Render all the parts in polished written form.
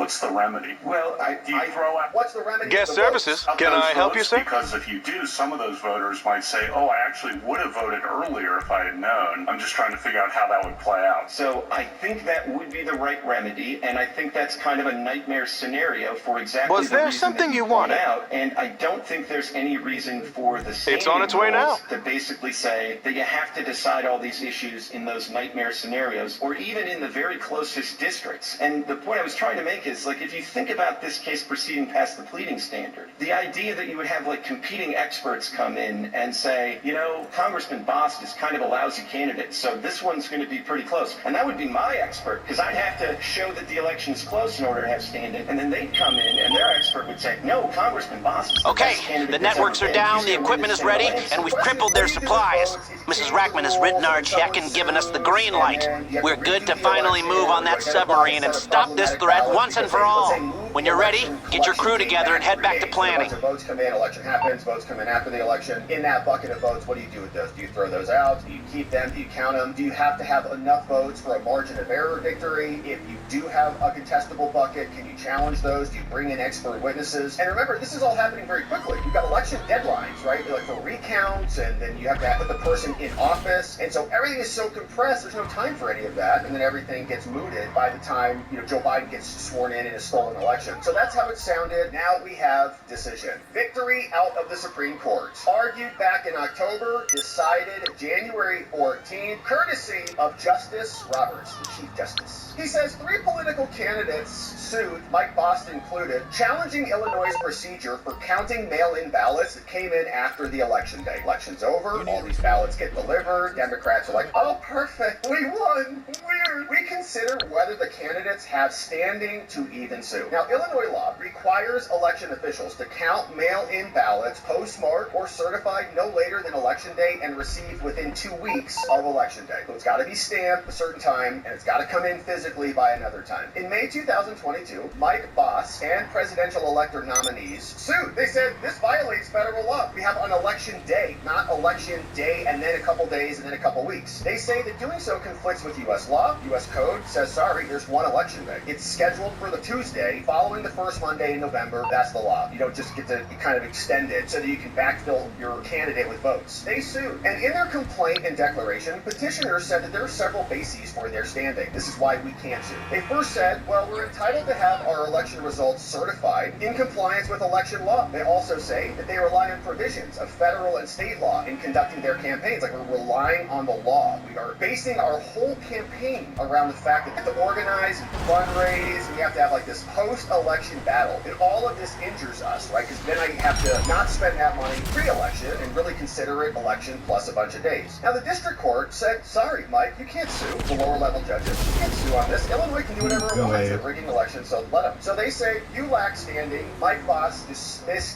What's the remedy? Well, Do you throw out What's the remedy? Guest services. Can I help you, sir? Because if you do, some of those voters might say, oh, I actually would have voted earlier if I had known. I'm just trying to figure out how that would play out. So I think that would be the right remedy, and I think that's kind of a nightmare scenario for exactly Was the there reason something that you point wanted? out. And I don't think there's any reason for the It's on its way now. to basically say that you have to decide all these issues in those nightmare scenarios, or even in the very closest districts. And the point I was trying to make is, like, if you think about this case proceeding past the pleading standard, the idea that you would have, like, competing experts come in and say, you know, Congressman Bost is kind of a lousy candidate, so this one's going to be pretty close. And that would be my expert, because I'd have to show that the election is close in order to have standing. And then they'd come in, and their expert would say, no, Congressman Bost is the Okay, best candidate the that's networks ever are been. down, He's the gonna win equipment this is ready, thing. and we've crippled their supplies. Mrs. Rackman has written our check and given us the green light. We're good to finally move on that submarine and stop this threat once and for all. When you're ready, get your crew together and head back to planning. Votes come in, election happens, votes come in after the election. In that bucket of votes, what do you do with those? Do you throw those out? Do you keep them? Do you count them? Do you have to have enough votes for a margin of error victory? If you do have a contestable bucket, can you challenge those? Do you bring in expert witnesses? And remember, this is all happening very quickly. You've got election deadlines, right? Like for recounts, and then you have to put the person in office. And so everything is so compressed, there's no time for any of that. And then everything gets mooted by the time, Joe Biden gets sworn in a stolen election. So that's how it sounded. Now we have decision. Victory out of the Supreme Court. Argued back in October, decided January 14th, courtesy of Justice Roberts, the Chief Justice. He says 3 political candidates sued, Mike Bost included, challenging Illinois' procedure for counting mail-in ballots that came in after the election day. Election's over, all these ballots get delivered, Democrats are like, oh, perfect, we won, weird. We consider whether the candidates have standing to even sue. Now, Illinois law requires election officials to count mail-in ballots postmarked or certified no later than election day and received within 2 weeks of election day. So it's got to be stamped a certain time, and it's got to come in physically by another time. In May 2022, Mike Bost and presidential elector nominees sued. They said this violates federal law. We have an election day, not election day and then a couple days and then a couple weeks. They say that doing so conflicts with U.S. law. U.S. code says, sorry, there's one election day. It's scheduled for the Tuesday following the first Monday in November. That's the law. You don't just get to kind of extend it so that you can backfill your candidate with votes. They sued. And in their complaint and declaration, petitioners said that there are several bases for their standing. This is why we can't sue. They first said, well, we're entitled to have our election results certified in compliance with election law. They also say that they rely on provisions of federal and state law in conducting their campaigns. Like, we're relying on the law. We are basing our whole campaign around the fact that we have to organize and fundraise, and we have to have like this post-election battle. And all of this injures us, right? Because then I have to not spend that money pre-election and really consider it election plus a bunch of days. Now, the district court said, sorry, Mike, you can't sue the lower level judges. You can't sue on this. Illinois can do whatever it wants at rigging elections, so let them. So they say, you lack standing. Mike Bost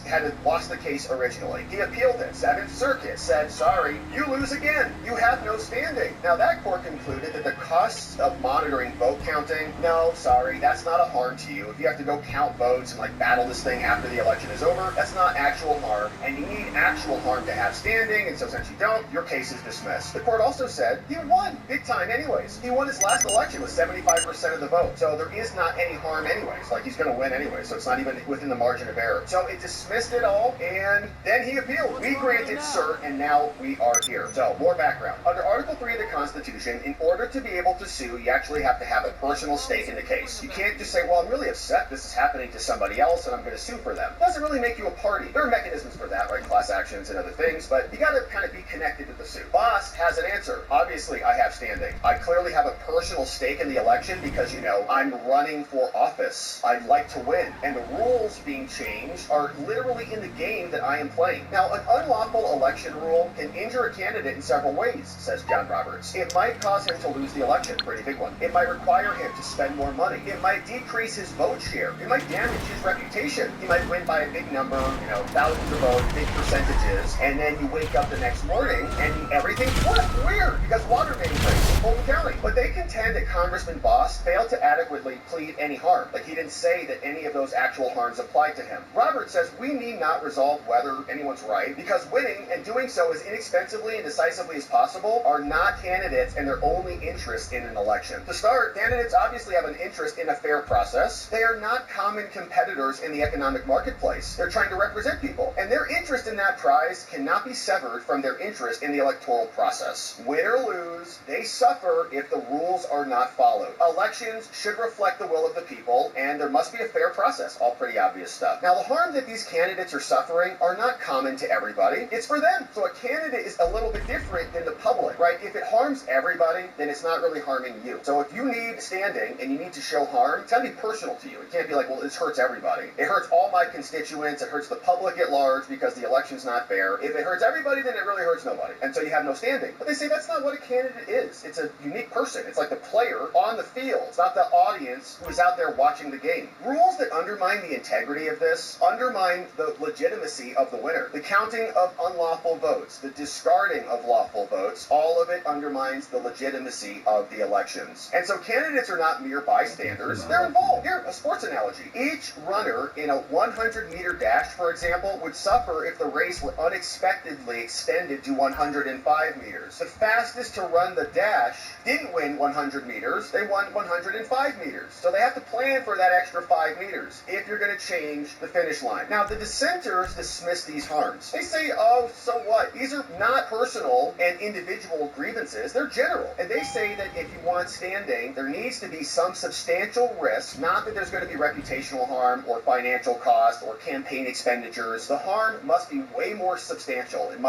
had lost the case originally. He appealed it. 7th Circuit said, sorry, you lose again. You have no standing. Now, that court concluded that the costs of monitoring vote counting, no, sorry, that's not a harm to you. If you have to go count votes and like battle this thing after the election is over, that's not actual harm, and you need actual harm to have standing, and so since you don't, your case is dismissed. The court also said he won big time anyways. He won his last election with 75% of the vote, so there is not any harm anyways. Like, he's going to win anyway, so it's not even within the margin of error. So it dismissed it all, and then he appealed. We granted cert, and now we are here. So, more background. Under Article 3 of the Constitution, in order to be able to sue, you actually have to have a personal stake in the case. You can't just say, well, I'm really upset this is happening to somebody else, and I'm going to sue for them. It doesn't really make you a party. There are mechanisms for that, right? Class actions and other things, but you got to kind of be connected to the suit. Bost has an answer. Obviously, I have standing. I clearly have a personal stake in the election because, I'm running for office. I'd like to win. And the rules being changed are literally in the game that I am playing. Now, an unlawful election rule can injure a candidate in several ways, says John Roberts. It might cause him to lose the election, pretty big one. It might require him to spend more money. It might decrease his vote share. It might damage his reputation. He might win by a big number, thousands of votes, big percentages, and then you wake up the next morning and everything's weird because water main breaks. Fulton County. But they contend that Congressman Boss failed to adequately plead any harm. Like, he didn't say that any of those actual harms applied to him. Roberts says we need not resolve whether anyone's right, because winning and doing so as inexpensively and decisively as possible are not candidates and their only interest in an election. To start, candidates obviously have an interest in a fair process. They are not common competitors in the economic marketplace. They're trying to represent people, and their interest in that prize cannot be severed from their interest in the electoral process. Win or lose, they suffer if the rules are not followed. Elections should reflect the will of the people, and there must be a fair process. All pretty obvious stuff. Now, the harm that these candidates are suffering are not common to everybody. It's for them. So a candidate is a little bit different than the public, right? If it harms everybody, then it's not really harming you. So if you need standing and you need to show harm, it's gotta be personal to you. It can't be like, well, this hurts everybody. It hurts all my constituents. It hurts the public at large because the election's not fair. If it hurts everybody, then it really hurts nobody. And so you have no standing. But they say that's not what a candidate is. It's a unique person. It's like the player on the field. It's not the audience who is out there watching the game. Rules that undermine the integrity of this undermine the legitimacy of the winner. The counting of unlawful votes, the discarding of lawful votes, all of it undermines the legitimacy of the elections. And so candidates are not mere bystanders. They're involved. Here, a sports analogy. Each runner in a 100-meter dash, for example, would suffer if the race were unexpectedly extended to 105 meters. The fastest to run the dash didn't win 100 meters. They won 105 meters. So they have to plan for that extra 5 meters if you're going to change the finish line. Now, the dissenters dismiss these harms. They say, oh, so what? These are not personal and individual grievances. They're general. And they say that if you want standing, there needs to be some substantial risk, not that there's going to be reputational harm or financial cost or campaign expenditures. The harm must be way more substantial. It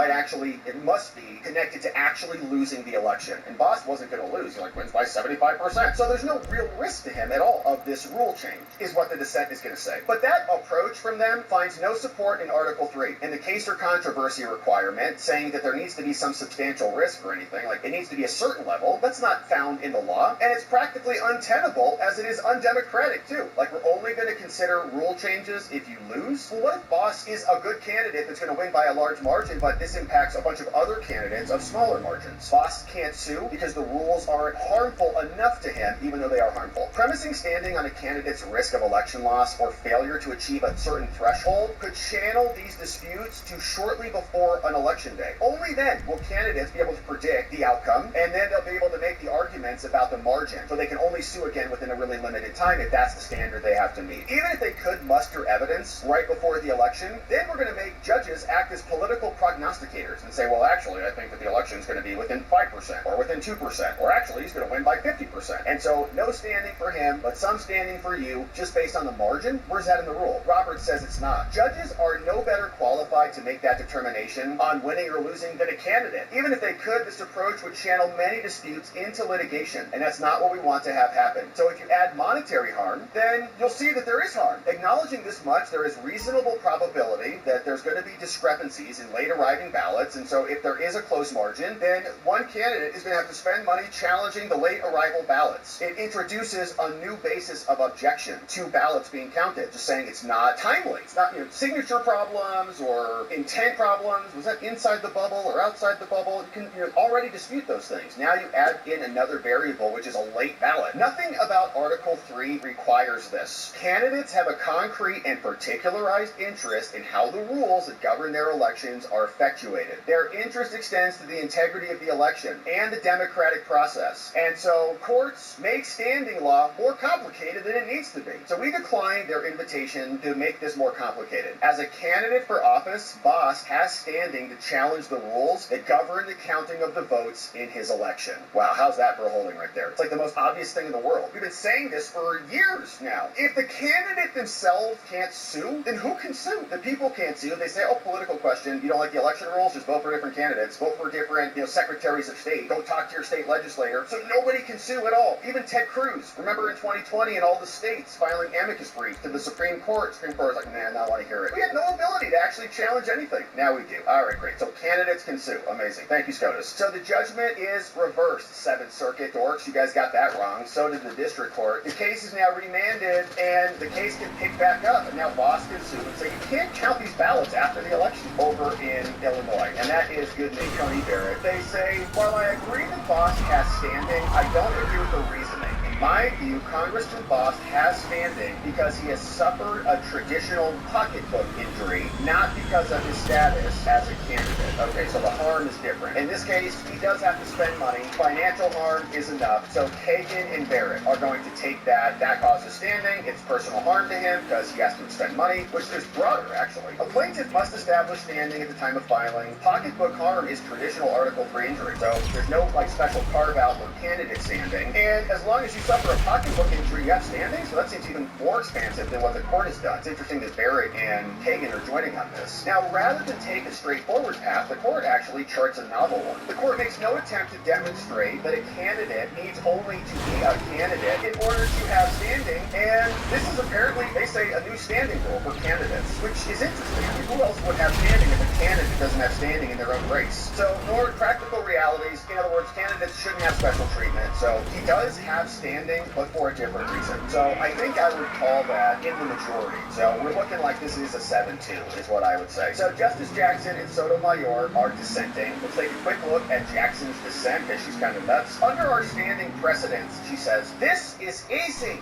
must be connected to actually losing the election. And Boss wasn't going to lose. He wins by 75%. So there's no real risk to him at all of this rule change, is what the dissent is going to say. But that approach from them finds no support in Article 3. In the case or controversy requirement, saying that there needs to be some substantial risk or anything, like it needs to be a certain level, that's not found in the law. And it's practically untenable, as it is undemocratic too. Like, we're only going to consider rule changes if you lose? Well, what if Boss is a good candidate that's going to win by a large margin, but this impacts a bunch of other candidates of smaller margins? Boss can't sue because the rules aren't harmful enough to him, even though they are harmful. Premising standing on a candidate's risk of election loss or failure to achieve a certain threshold could channel these disputes to shortly before an election day. Only then will candidates be able to predict the outcome, and then they'll be able to make the arguments about the margin, so they can only sue again within a really limited time if that's the standard they have to meet. Even if they could muster evidence right before the election, then we're going to make judges act as political prognosticators and say, well, actually, I think that the election is going to be within 5% or within 2%, or actually he's going to win by 50%. And so no standing for him, but some standing for you just based on the margin. Where's that in the rule? Roberts says it's not. Judges are no better qualified to make that determination on winning or losing than a candidate. Even if they could, this approach would channel many disputes into litigation, and that's not what we want to have happen. So if you add monetary harm, then you'll see that there is harm. Acknowledging this much, there is reasonable probability that there's going to be discrepancies in late arriving ballots, and so if there is a close margin, then one candidate is going to have to spend money challenging the late arrival ballots. It introduces a new basis of objection to ballots being counted, just saying it's not timely. It's not, signature problems or intent problems. Was that inside the bubble or outside the bubble? You can already dispute those things. Now you add in another variable, which is a late ballot. Nothing about Article 3 requires this. Candidates have a concrete and particularized interest in how the rules that govern their elections are effectuated. Their interest extends to the integrity of the election and the democratic process. And so courts make standing law more complicated than it needs to be. So we declined their invitation to make this more complicated. As a candidate for office, Boss has standing to challenge the rules that govern the counting of the votes in his election. Wow, how's that for a holding right there? It's like the most obvious thing in the world. We've been saying this for years now. If the candidate themselves can't sue, then who can sue? The people can't sue. They say, oh, political question. You don't like the election rules? Just vote for different candidates. Vote for different, secretaries of state. Go talk to your state legislator. So nobody can sue at all. Even Ted Cruz. Remember in 2020 in all the states filing amicus briefs to the Supreme Court. Supreme Court was like, nah, I don't want to hear it. We had no ability to actually challenge anything. Now we do. All right, great. So candidates can sue. Amazing. Thank you, SCOTUS. So the judgment is reversed, 7th Circuit. Dorks, you guys got that wrong. So did the district court. The case is now remanded, and the case can pick back up. And now Boss can sue and say, you can't count these ballots after the election over in Illinois. And that is good news. Tony Barrett. They say, while I agree that Boss Bost has standing, I don't agree with the reasoning. In my view, Congressman Bost has standing because he has suffered a traditional pocketbook injury, not because of his status as a candidate. Okay, so the harm is different. In this case, he does have to spend money. Financial harm is enough. So Kagan and Barrett are going to take that. That causes standing. It's personal harm to him because he has to spend money, which is broader, actually. A plaintiff must establish standing at the time of filing. Pocketbook harm is traditional Article 3 injury. So there's no special carve-out for candidate standing. And as long as you suffer a pocketbook injury, you have standing. So that seems even more expansive than what the court has done. It's interesting that Barrett and Kagan are joining on this. Now, rather than take a straightforward path, the court actually charts a novel one. The court makes no attempt to demonstrate that a candidate needs only to be a candidate in order to have standing. And this is apparently, they say, a new standing rule for candidates, which is interesting. I mean, who else would have standing if a candidate doesn't have standing in their own race? So, more practical realities. In other words, candidates shouldn't have special treatment. So, he does have standing, but for a different reason. So, I think I would call that in the majority. So, we're looking like this is a 7-2, is what I would say. So, Justice Jackson and Sotomayor are dissenting. Let's take a quick look at Jackson's dissent, because she's kind of nuts. Under our standing precedents, she says, this is easy, ...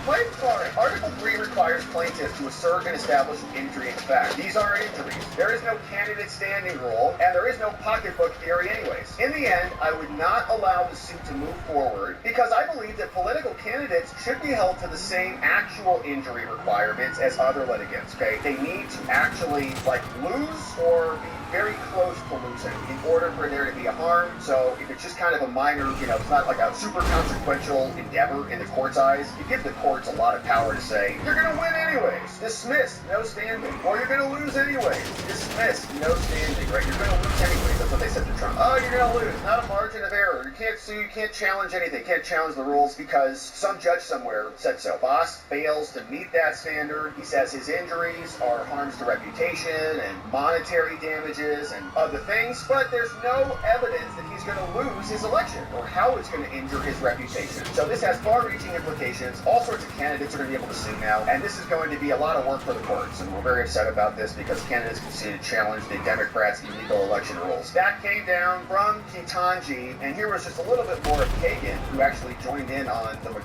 Wait for it. Article 3 requires plaintiffs to assert and establish an injury in fact. These are injuries. There is no candidate standing rule, and there is no pocketbook theory anyways. In the end, I would not allow the suit to move forward because I believe that political candidates should be held to the same actual injury requirements as other litigants, okay? They need to actually, lose or be very close to losing in order for there to be a harm. So if it's just kind of a minor, it's not like a super consequential endeavor in the court's eyes, you give the courts a lot of power to say, you're going to win anyways, dismissed, no standing. Or you're going to lose anyways, dismissed, no standing, right? You're going to lose anyways. That's what they said to Trump. Oh, you're going to lose, not a margin of error. You can't sue, you can't challenge anything, you can't challenge the rules because some judge somewhere said so. Bost fails to meet that standard. He says his injuries are harms to reputation and monetary damages and other things, but there's no evidence that he's going to lose his election or how it's going to injure his reputation. So this has far-reaching implications. All sorts of candidates are going to be able to sue now, and this is going to be a lot of work for the courts, and we're very upset about this because candidates can sue to challenge the Democrats' illegal election rules. That came down from Ketanji, and here was just a little bit more of Kagan, who actually joined in on the